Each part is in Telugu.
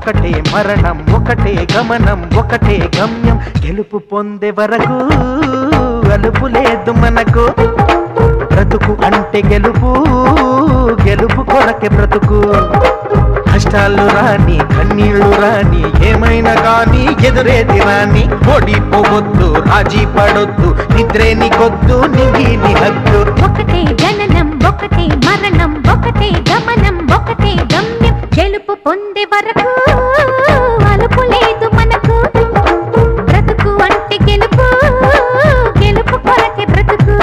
ఒకటే మరణం ఒకటే గమనం ఒకటే గమ్యం గెలుపు పొందే వరకు అలుపు లేదు మనకు బ్రతుకు అంటే గెలుపు గెలుపు కొరకే బ్రతుకు కష్టాలు రాని కన్నీళ్లు రాని ఏమైనా కానీ ఎదురేది రాని ఓడిపోవద్దు రాజీ పడొద్దు నిద్రే నీకొద్దు నింగి నీ హద్దు ఒకటే జననం ఒకటే మరణం ఒకటే గమనం ఒకటే గమ్యం గెలుపు పొందే వరకు అలుపు లేదు మనకు బ్రతుకు అంటే గెలుపు గెలుపు కొరకే బ్రతుకు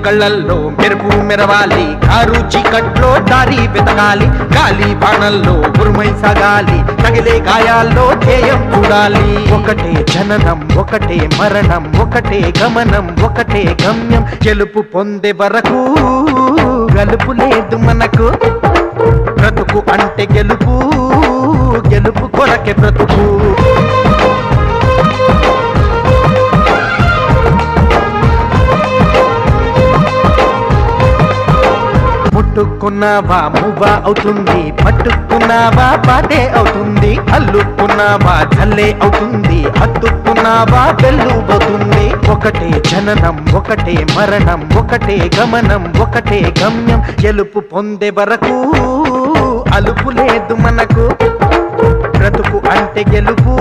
కళ్ళల్లో మెరుపు మెరవాలి కారు చీకట్లో దారి వెతకాలి గాలి బాణల్లో ఉరుమై సాగాలి తగిలే గాయాల్లో ధ్యేయం చూడాలి ఒకటే జననం ఒకటే మరణం ఒకటే గమనం ఒకటే గమ్యం గెలుపు పొందే వరకు గలుపు లేదు మనకు బ్రతుకు అంటే గెలుపు గెలుపు కొరకే బ్రతుకు ముట్టుకున్నావా మువ్వా అవుతుంది పట్టుకున్నావా పాటే అవుతుంది అల్లుకున్నావా జల్లే అవుతుంది హత్తుకున్నావా వెల్లుబోతుంది ఒకటే జననం ఒకటే మరణం ఒకటే గమనం ఒకటే గమ్యం గెలుపు పొందే వరకు అలుపు లేదు మనకు బ్రతుకు అంటే గెలుపు